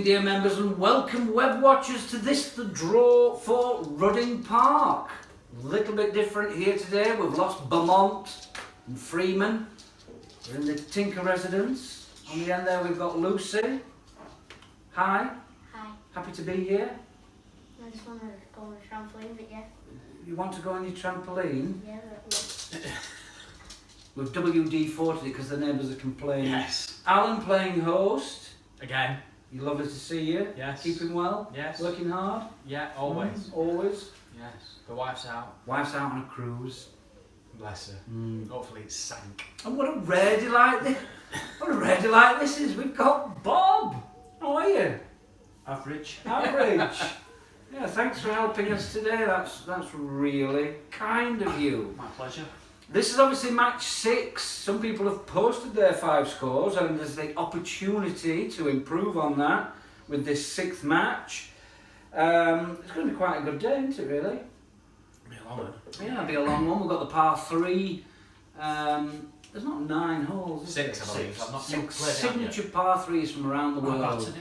dear members, and welcome web watchers to this, the draw for Rudding Park. A little bit different here today. We've lost Beaumont and Freeman. We're in the Tinker residence. On the end there we've got Lucy. Hi. Hi. Happy to be here. I just want to go on a trampoline, but yeah. You want to go on your trampoline? Yeah, We've WD-40 because the neighbours are complaining. Yes. Alan playing host. Again. You lovely to see you. Yes. Keeping well. Yes. Working hard. Yeah, always. Always. Yes. The wife's out. Wife's out on a cruise. Bless her. Hopefully it's sank. And what a rare delight this, what a rare delight this is. We've got Bob. How are you? Average. Average. Yeah, thanks for helping us today. That's really kind of you. My pleasure. This is obviously match 6. Some people have posted their 5 scores and there's the opportunity to improve on that with this 6th match. It's going to be quite a good day, isn't it, really? Be a long one. Yeah, it'll be a long one. We've got the par 3. There's not 9 holes, is 6, there? I believe. I've not Six played it signature par 3s from around the yet. world.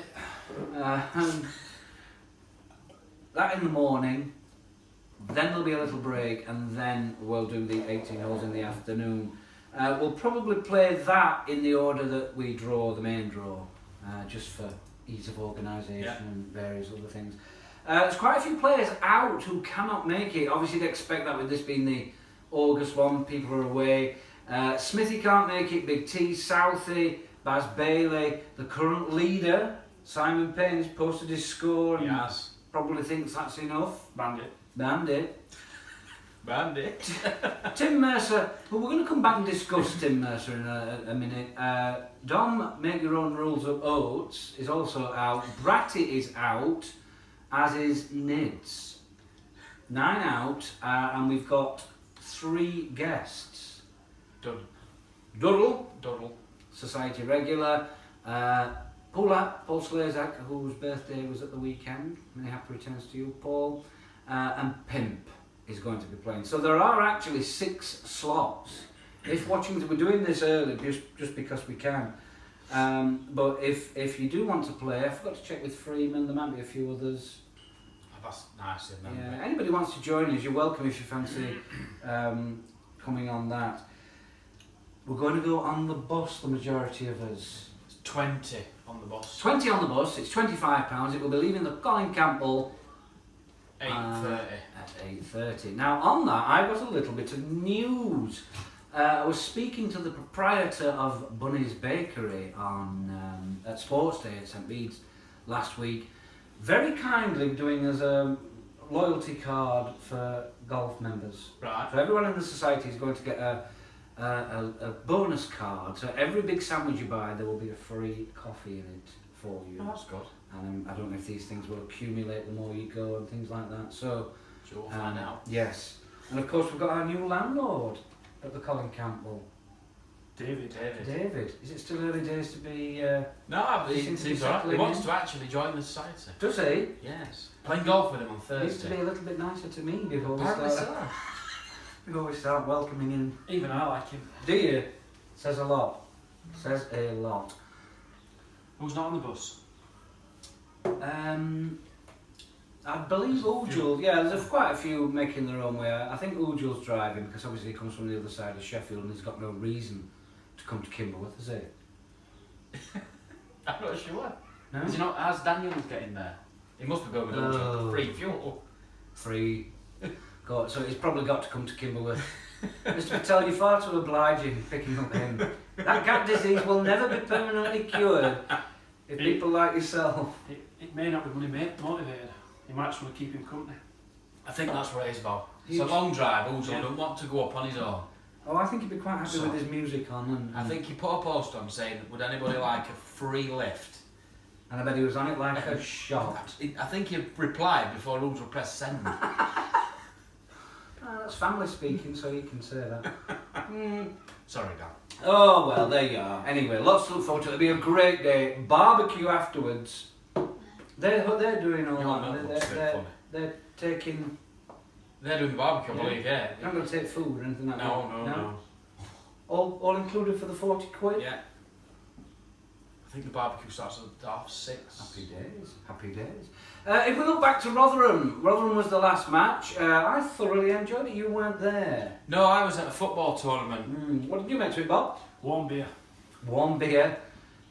That in the morning, then there'll be a little break, and then we'll do the 18 holes in the afternoon. We'll probably play that in the order that we draw the main draw, just for ease of organisation and various other things. There's quite a few players out who cannot make it. Obviously, you'd expect that with this being the August one, people are away. Smithy can't make it, Big T, Southey, Baz Bailey, the current leader, Simon Payne's posted his score and Yes. probably thinks that's enough. Bandit. Bandit. Tim Mercer, well, we're going to come back and discuss Tim Mercer in a minute. Dom, Make Your Own Rules of Oates is also out. Bratty is out, as is Nids. 9 out, and we've got 3 guests. Duddle, Society regular. Paul Slazak, whose birthday was at the weekend. Many happy returns to you, Paul. And Pimp is going to be playing. So there are actually 6 slots. If watching, we're doing this early just because we can. But if you do want to play, I forgot to check with Freeman. There might be a few others. Oh, that's nice of them. Yeah. Anybody wants to join us, you're welcome if you fancy coming on that. We're going to go on the bus, the majority of us. It's 20 on the bus. 20 on the bus. It's £25. It will be leaving the Colin Campbell 8:30. At 8:30. Now on that, I got a little bit of news. I was speaking to the proprietor of Bunny's Bakery on at Sports Day at St Bede's last week. Very kindly doing us a loyalty card for golf members. Right. So everyone in the society is going to get a bonus card. So every big sandwich you buy, there will be a free coffee in it for you. Oh, that's good. And I don't know if these things will accumulate the more you go and things like that. So, Sure, we'll find out. Yes. And of course we've got our new landlord at the Colin Campbell. David. Is it still early days to be... No, but he seems to seems be alright. He settling wants in. to actually join the society. Does he? Yes. Playing golf with him on He needs to be Thursday. a little bit nicer to me before Apparently we start welcoming in. Even I like him. Do you? Says a lot. Says a lot. Who's not on the bus? I believe Ujul, yeah, there's quite a few making their own way. I think Ujul's driving because obviously he comes from the other side of Sheffield and he's got no reason to come to Kimberworth, has he? I'm not sure. No? Is he not? How's Daniel getting there? He must be going with Oh. free fuel. Free. So he's probably got to come to Kimberworth. Mr. Patel, you're far too obliging picking up him. That cat disease will never be permanently cured if people like yourself. It may not be money motivated. You might just want to keep him company. I think that's what it is about. It's a long drive. Ujul don't want to go up on his own. Oh, I think he'd be quite happy So- with his music on. And I think he put a post on saying, would anybody like a free lift? I bet he was on it like a shot. I think he replied before Ujul pressed send. That's family speaking, so you can say that. Sorry, Dan. Oh, well, there you are. Anyway, lots to look forward to. It'll be a great day. Barbecue afterwards. They're doing all Your that. notebook's a bit funny. They're taking... They're doing the barbecue, I Yeah. believe, yeah. You're not going to take food or anything like that? No. All included for the 40 quid? Yeah. I think the barbecue starts at 6:30. Happy days, happy days. If we look back to Rotherham was the last match. I thoroughly enjoyed it. You weren't there. No, I was at a football tournament. What did you make to it, Bob? Warm beer. Warm beer.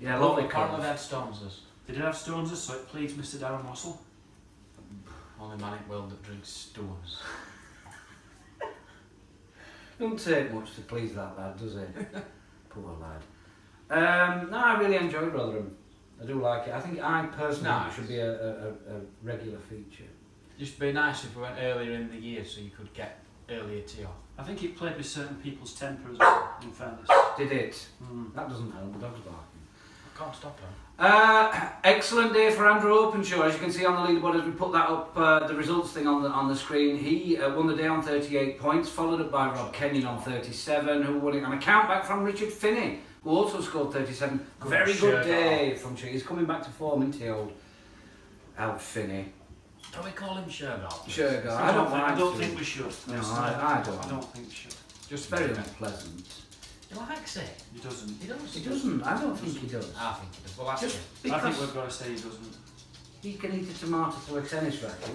Yeah, lovely Apparently colours. they had Stoneses. They did have Stoneses, so it pleased Mr. Darren Russell. Only man in the world that drinks Stones. Don't take much to please that lad, does it? Poor lad. No, I really enjoyed Rotherham. I do like it. I think I personally think it should be a regular feature. Just be nice if we went earlier in the year so you could get earlier tea off. I think it played with certain people's temper as well, in fairness. Did it? Mm. That doesn't help, the dog's barking. I can't stop her. Excellent day for Andrew Openshaw. As you can see on the leaderboard, as we put that up, the results thing on the screen, he won the day on 38 points, followed up by Rob Kenyon on 37, who won it on a countback from Richard Finney, who also scored 37. Very good day from Chig. He's coming back to form, isn't he, old Finney? Can we call him Shergar? Shergar. I don't think we should. No, I don't. I don't think we should. Just very unpleasant. He likes it. He doesn't. He does. He doesn't. I don't think he does. I think he does. Well, that's Just it. I think because we've got to say he doesn't. he can eat a tomato through a tennis racket.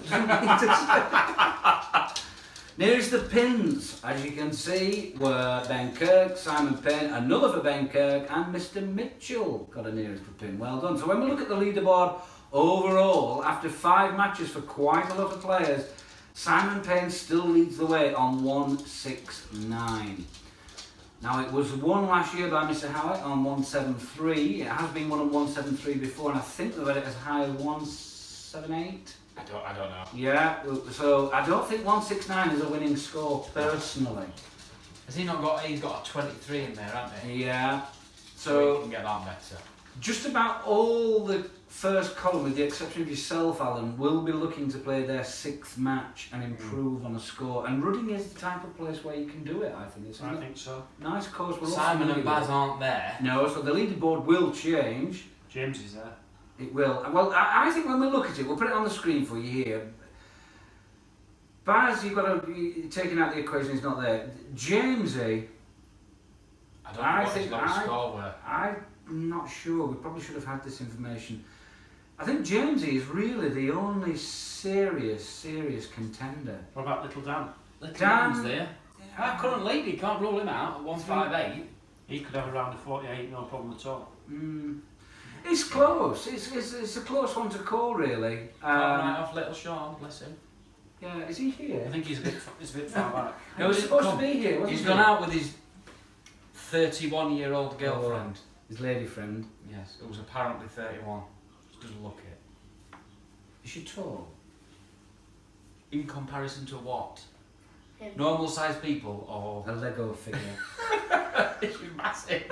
Nearest the pins, as you can see, were Ben Kirk, Simon Payne, another for Ben Kirk, and Mr. Mitchell got a nearest the pin. Well done. So when we look at the leaderboard overall, after 5 matches for quite a lot of players, Simon Payne still leads the way on 169. Now it was won last year by Mr. Howitt on 173. It has been won on 173 before, and I think they've had it as high as 178. I don't know. Yeah, so I don't think 169 is a winning score personally. Has he not got? He's got a 23 in there, hasn't he? Yeah. So we So can get that better. just about all the first column, with the exception of yourself, Alan, will be looking to play their 6th match and improve on a score. And Rudding is the type of place where you can do it, I think. It's I think so. a nice course. We're all Simon and familiar Baz with it. aren't there. No, so the leaderboard will change. James is there. It will. Well, I think when we look at it, we'll put it on the screen for you here. Baz, you've got to taking out the equation. He's not there. Jamesy, I don't know what his think lowest score were. I'm not sure. We probably should have had this information. I think Jamesy is really the only serious contender. What about Little Dan? Little Dan- Dan's there. Our current lead, you can't rule him out at 158. He could have around a 48, no problem at all. It's close. It's a close one to call, really. Right off little Sean, bless him. Yeah, is he here? I think he's a bit far back. He was supposed to be here, wasn't He's he? gone out with his 31-year-old girlfriend. His lady friend. Yes, it was apparently 31. Just doesn't look it. Is she tall? In comparison to what? Him. Normal sized people or... A Lego figure. She's massive.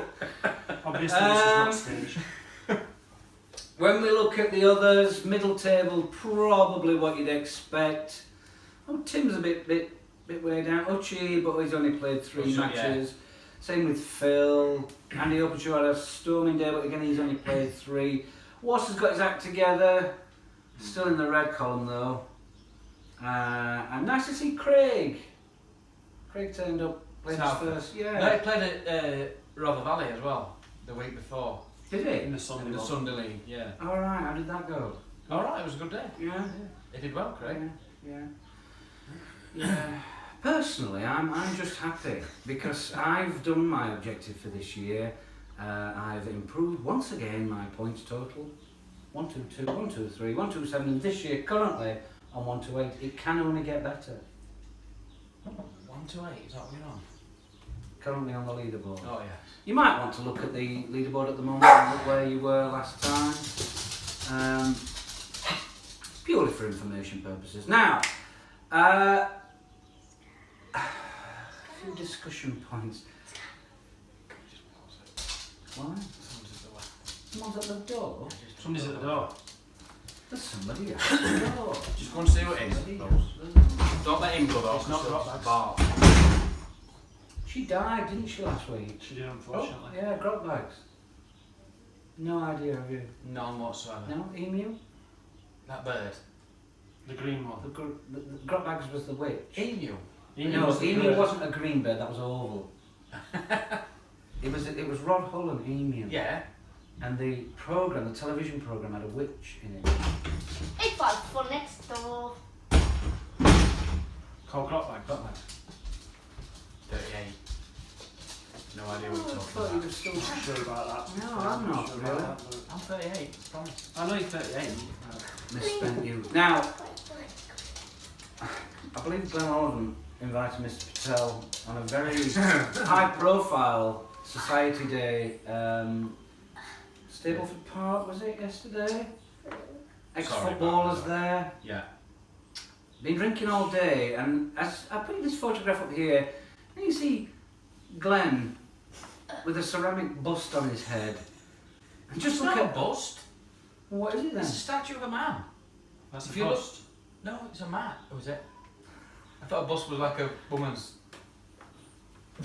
Obviously, this is not staged. When we look at the others, middle table, probably what you'd expect. Oh, Tim's a bit way down. Uchi, but he's only played 3 Uchi, matches. Same with Phil. Andy Openshaw had a storming day, but again, he's only played 3. Wass has got his act together. Still in the red column, though. And nice to see Craig. Craig turned up, played his Southend. first. Yeah. No, he played at Rother Valley as well, the week before. Did In he? the Sunday In the League. Sunday League, yeah. Alright, how did that go? Alright, it was a good day. Yeah. He did well, Craig. Yeah. Personally, I'm just happy because I've done my objective for this year. I've improved once again my points total. 122, 123, 127, and this year currently on 128. It can only get better. 1 to 8, is that what we're on? Currently on the leaderboard. Oh, yeah. You might want to look at the leaderboard at the moment and look where you were last time. Purely for information purposes. Now, a few discussion points. Why? Someone's at the door. Somebody's at the door. There's somebody at the door. Just go and see who it is. Somebody at the door. Don't let him go though. It's not 'cause got it's bags. bar. She died, didn't she, last week? She did, unfortunately. Yeah, grog bags. No idea, have you? None whatsoever. No? Emu? That bird. The green one. The grog bags was the witch. Emu. No, was the emu bird. wasn't a green bird, that was oval. It was Rod Hull and emu. Yeah. And the television programme had a witch in it. It was for next door. Cold clock bag, got that. 38. No idea what I you're talking thought you about. were still... Not sure about that. No, I'm not sure really. about that, but I'm 38, promise. I know you're 38. Misspent you. Now, I believe Glenn Holden invited Mr. Patel on a very high-profile Society Day. Stableford Park, was it, yesterday? Ex-footballers there. Yeah. Been drinking all day, and as I put this photograph up here, and you see Glenn with a ceramic bust on his head. And just It's look not at... a bust. What is it then? It's a statue of a man. That's If a you look- bust. No, it's a man. Or was it? I thought a bust was like a woman's.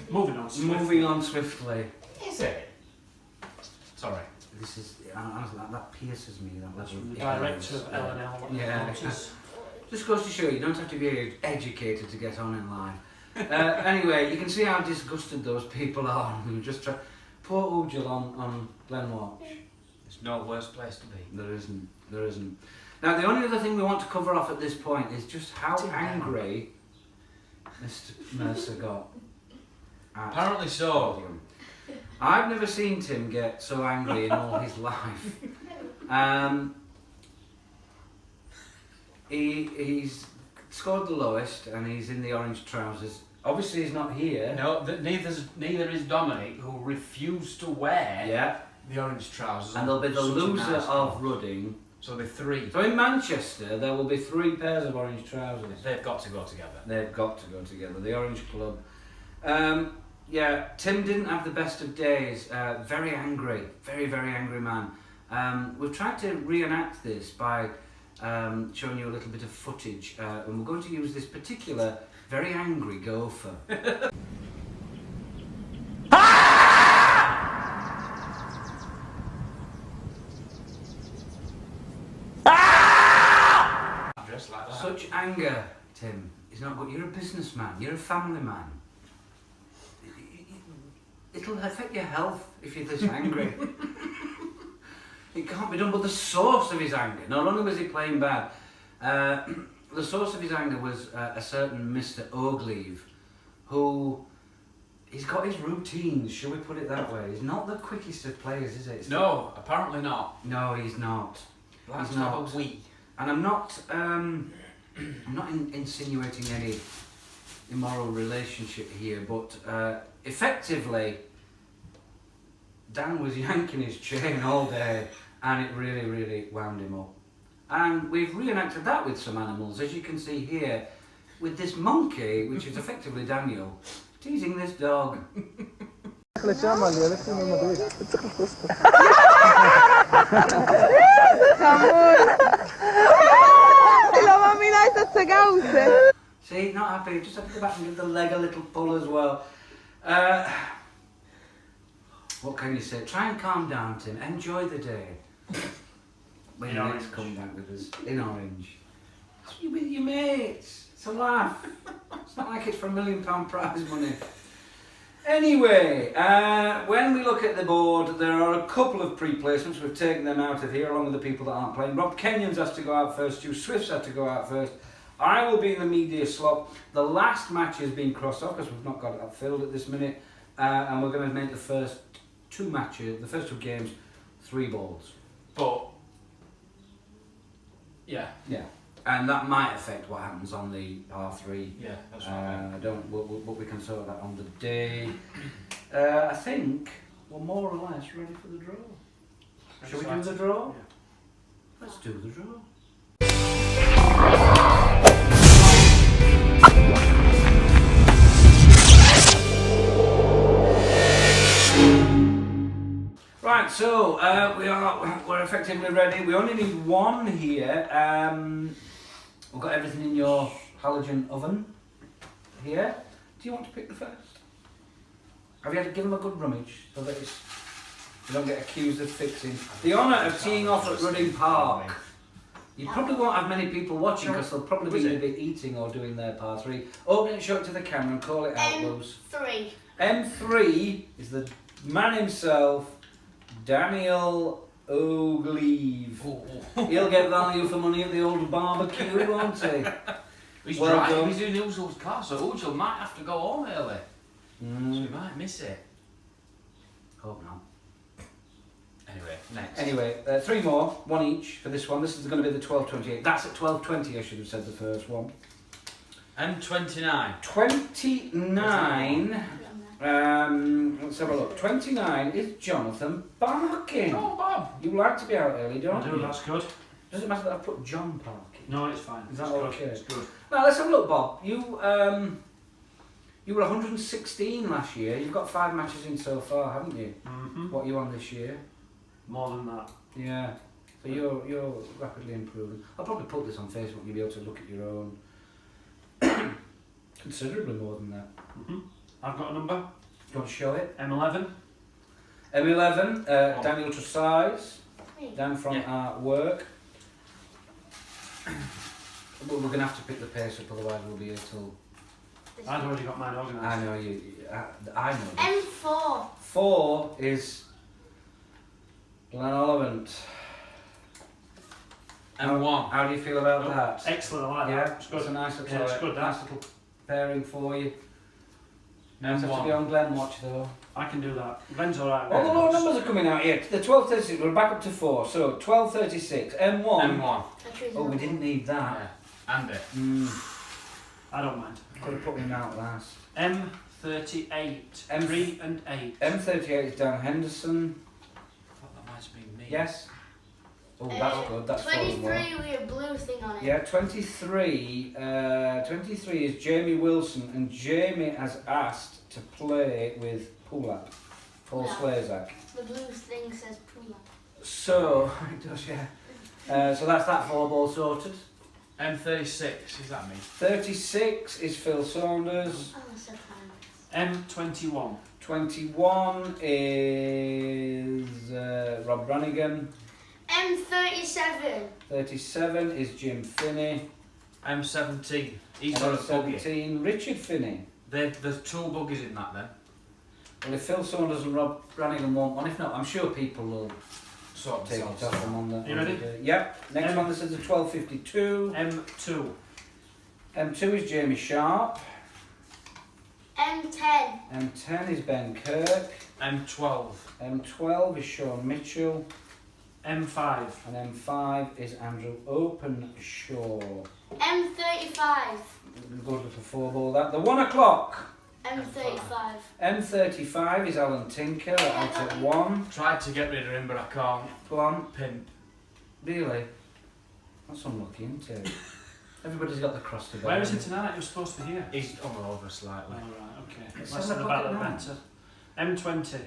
Moving on. Moving on swiftly. Is it? Sorry. This is, honestly, that pierces me, that level From of the director ignorance. of L&L. Yeah. Just goes to show you don't have to be educated to get on in life. Anyway, you can see how disgusted those people are who just try. Poor Ujal on Glen Watch. There's no worse place to be. There isn't. Now, the only other thing we want to cover off at this point is just how angry Mr. Mercer got. Apparently so. I've never seen Tim get so angry in all his life. He's scored the lowest and he's in the orange trousers. Obviously he's not here. No, neither is Dominic, who refused to wear Yeah. the orange trousers. And there'll be the Such a loser nice of one. Rudding. So there'll be 3. So in Manchester there will be 3 pairs of orange trousers. They've got to go together. They've got to go together. The Orange Club. Yeah, Tim didn't have the best of days. Very angry. Very, very angry man. We've tried to reenact this by showing you a little bit of footage. And we're going to use this particular very angry gopher. Dressed like that. Such anger, Tim, is not good. You're a businessman. You're a family man. It'll affect your health if you're this angry. It can't be done. But the source of his anger, not only was he playing bad, the source of his anger was a certain Mr. Ogleave, who he's got his routines, shall we put it that way. He's not the quickest of players, is it? No, apparently not. No, he's not. Let's He's have not. a wee. And I'm not insinuating any immoral relationship here, but effectively, Dan was yanking his chain all day, and it really, really wound him up. And we've reenacted that with some animals, as you can see here, with this monkey, which is effectively Daniel, teasing this dog. See, not happy, just have to go back and give the leg a little pull as well. What can you say? Try and calm down, Tim. Enjoy the day. When In you orange. next come back with us. In orange. You're with your mates. It's a laugh. It's not like it's for £1 million prize money. Anyway, when we look at the board, there are a couple of pre-placements. We've taken them out of here along with the people that aren't playing. Rob Kenyon's has to go out first. Stu Swift's had to go out first. I will be in the media slot. The last match has been crossed off because we've not got it filled at this minute. And we're going to make the first 2 matches, the first 2 games, 3 balls. But, yeah. Yeah. And that might affect what happens on the par 3. Yeah, that's right. But we can sort that on the day. I think we're more or less ready for the draw. Shall we do the draw? Yeah. Let's do the draw. Right, so we're effectively ready. We only need 1 here. We've got everything in your halogen oven here. Do you want to pick the first? Have you had to give them a good rummage so that you don't get accused of fixing? The honour of teeing off at Rudding Park. You probably won't have many people watching because they'll probably be either eating or doing their par 3. Open it, show it to the camera and call it out, Luz. M3. M3 is the man himself, Daniel Ogleave. Oh. He'll get value for money at the old barbecue, won't he? He's Well driving, done. he's doing Uzo's car, so Uzo might have to go home early. So we might miss it. Hope not. Anyway, next. Anyway, 3 more, 1 each for this one. This is going to be the 12.28. That's at 12.20, I should have said the first one. M29. 29, let's have a look. 29 is Jonathan Barkin. Oh, Bob. You like to be out early, I don't do, you? that's good. Does it matter that I put John Parkin? No, it's fine. Is that It's good. okay? It's good. Now let's have a look, Bob. You were 116 last year. You've got 5 matches in so far, haven't you? Mm-hmm. What are you on this year? More than that. Yeah. So you're rapidly improving. I'll probably put this on Facebook. You'll be able to look at your own. Considerably more than that. Mm-hmm. I've got a number. Do you want to show it? M11. M11, Daniel Trussize, down from Yeah. our work. But we're going to have to pick the pace up, otherwise we'll be here till... I've already got mine organised. I know you. I know. M4. 4 is Glen Ollivant. M1. How do you feel about Oh, that? Excellent, I like Yeah, that. It's good. It's a nice little, Yeah, it's good, nice that. little pairing for you. Nice have to be M1. on Glen Watch though. I can do that. Glenn's alright. All the low numbers are coming out here. The 12.36, we're back up to 4. So 12.36, M1. M1. Oh, we didn't need that. Yeah. And it. I don't mind. Could have put him out last. M38. M- 3 and 8. M38 is Dan Henderson. I thought that might have been me. Yes. Oh, that's good. That's falling 23 well. with a blue thing on it. Yeah, 23. 23 is Jamie Wilson, and Jamie has asked to play with Pulak, Paul Yeah. Slazak. The blue thing says Puma. So it does, yeah. So that's that 4 ball sorted. M36, is that me? 36 is Phil Saunders. Oh, that's so fine. M21. 21 is Rob Brannigan. M37. 37 is Jim Finney. M17. He's And got a buggy. 17, Richard Finney. There's 2 buggies in that then. Well, if Phil Saunders and Rob Brannigan want one, if not, I'm sure people will Sort of take it off them on the. You ready? Yep. Next one, this is a 12.52. M2. M2 is Jamie Sharp. M10. M10 is Ben Kirk. M12. M12 is Sean Mitchell. M5. And M5 is Andrew Openshaw. M35. Good little 4 ball that. The 1 o'clock. M35. M35 is Alan Tinker out at 1. Tried to get rid of him, but I can't. Go on. Pimp. Really? That's unlucky, isn't it? Everybody's got the cross to bear. Where is it tonight? You're supposed to be here. He's on over slightly. Alright, okay. It's Less 7 than o'clock about the at night. better. M20.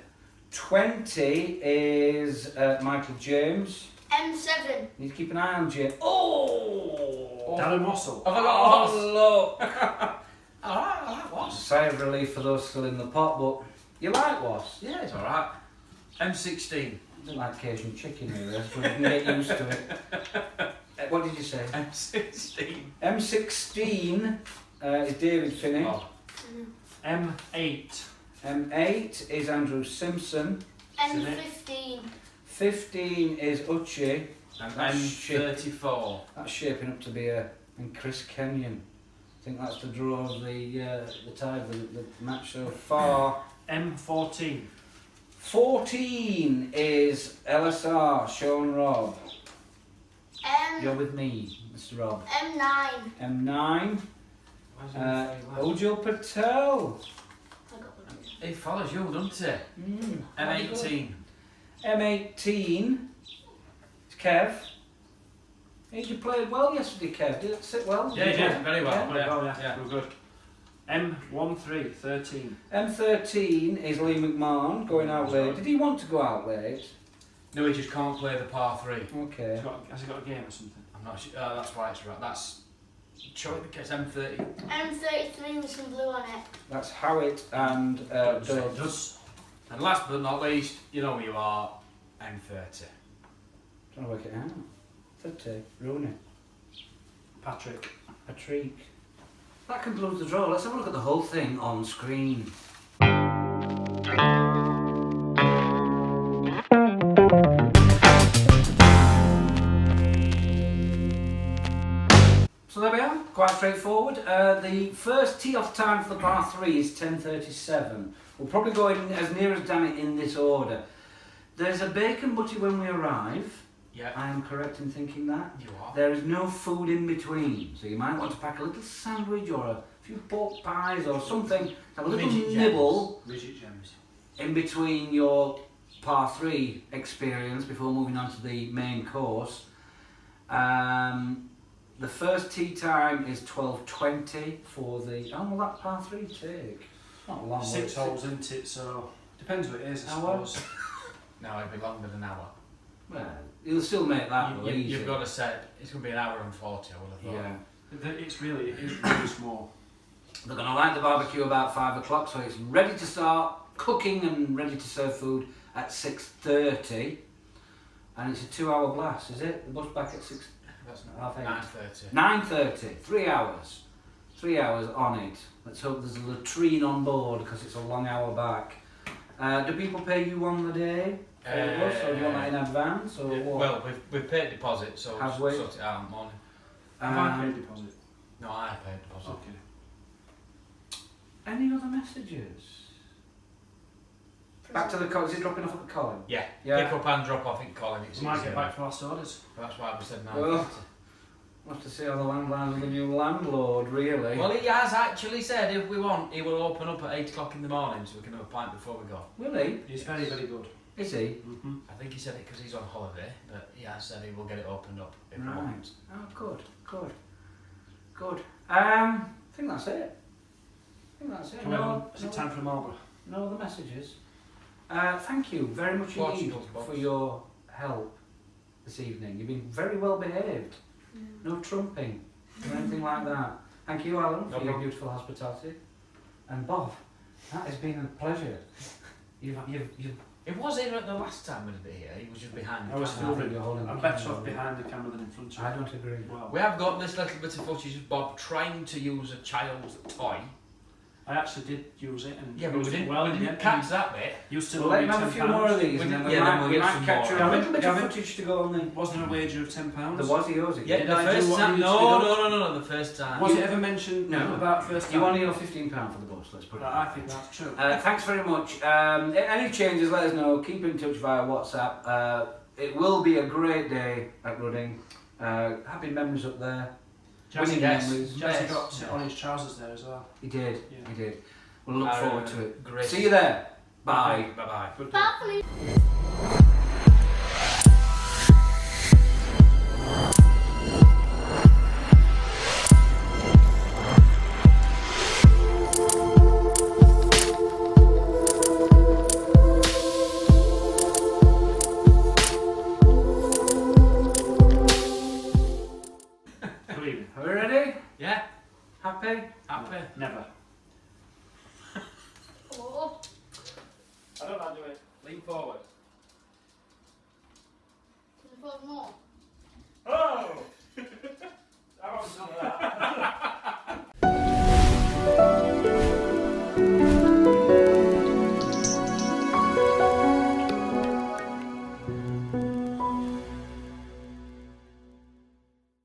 20 is Michael James. M7. Need to keep an eye on James. Oh! Darren Russell. Have I got Oh, look! Alright, I like It's a Wasp. sigh of relief for those still in the pot, but you like Wasp. Yeah, it's alright. M16. I don't like Cajun chicken really, so you can get used to it. What did you say? M16. M16 is David Finney. Oh, M8. M8 is Andrew Simpson. M15. 15 is Uchi. and That's M34. That's shaping up to be and Chris Kenyon. I think that's the draw of the tie of the match so far. M14. 14 is LSR, Sean Robb. You're M9. with me, Mr. Robb. M9. M9, Where's the M35? Ojal Patel. I got one. He follows you, doesn't he? Mm, M18. M18 is Kev. You played well yesterday, Kev. Did it sit well? Yeah, he did. Very well. Yeah. Very well, yeah. Yeah. We're good. M13. 13. M13 is Lee McMahon going out late. Did he want to go out late? No, he just can't play the par 3. Okay. Has he got a game or something? I'm not sure. That's why it's right. That's. Show it because M30. M33 with some blue on it. That's Howitt and Dodds. And last but not least, you know who you are, M30. Trying to work it out. 30. Rooney. Patrick. Patrick. That concludes the draw. Let's have a look at the whole thing on screen. quite straightforward. The first tee-off time for the par 3 is 10:37. We'll probably go in as near as damn it in this order. There's a bacon butty when we arrive. Yeah. I am correct in thinking that. You are. There is no food in between, so you might want to pack a little sandwich or a few pork pies or something, have a little Midget nibble Midget gems. in between your par 3 experience before moving on to the main course. The first tee time is 12:20 for the... How long will that par 3 take? Not long. 6 holes, isn't it? So depends what it is, I Hour? suppose. No, it'd be longer than an hour. Well, you'll still make that easy. You've got to set. It's going to be an hour and 40. I would have thought. Yeah. It is really small. They're going to light the barbecue about 5 o'clock, so it's ready to start cooking and ready to serve food at 6:30. And it's a 2-hour blast, is it? The bus back at 6. That's Half 8. 9:30. 9:30, 3 hours. 3 hours on it. Let's hope there's a latrine on board because it's a long hour back. Do people pay you on the day for the bus, or do you want that in advance, or what? Well, we've paid deposit, so Have we'll we? sort it out in the morning. Have I paid deposit? No, I paid deposit. Okay. Any other messages? Back to the college. Is it dropping off at the college? Yeah. Yeah. Pick up and drop off in Colin. It's We might easier. get back to our orders. That's why we said 9:30. Well, we'll have to see how the landline of the new landlord, really. Well, he has actually said if we want, he will open up at 8 o'clock in the morning so we can have a pint before we go. Will he? He's very, very good. Is he? Mm-hmm. I think he said it because he's on holiday, but he has said he will get it opened up if we Right. want. Oh, good, good, good. I think that's it. Can we have is it time for a Marlborough? No other messages. Thank you very much indeed Portugal's box. for your help this evening. You've been very well behaved. No trumping or anything like that. Thank you, Alan, for No your problem. beautiful hospitality. And Bob, that has been a pleasure. You've It was here at the last time we did it here. He was just behind the I was camera. filming. you're holding the I'm better camera. off behind the camera than in front of you. I don't agree. Well, We have got this little bit of footage of Bob trying to use a child's toy. I actually did use it and Yeah, but we used it dend well we in the didn't end. catch that bit. Used to We'll let him owe have a me few £10. more of these, We and then did- we yeah, then might, we'll we get might some capture more. a little bit of Gavin- footage to go on the... Wasn't there a wager of £10? There was, he owes it. Yeah, Did the I do first what time. you No, used to no, do? no, no, the first time. Was it ever mentioned No. about first You time? only owe £15 for the bus, let's put it. I think that's true. Thanks very much. Any changes, let us know. Keep in touch via WhatsApp. It will be a great day at Rudding. Happy memories up there. Winning Yes. memories. Jazzy Yes. got sit on his trousers there as well. He did. Yeah. He did. We'll look forward to it. Great. See you there. Bye. Bye bye. Good day. Bye. Good evening. Are we ready? Yeah. Happy? Happy. Never. Oh. I don't know how to do it. Lean forward. Can you put more?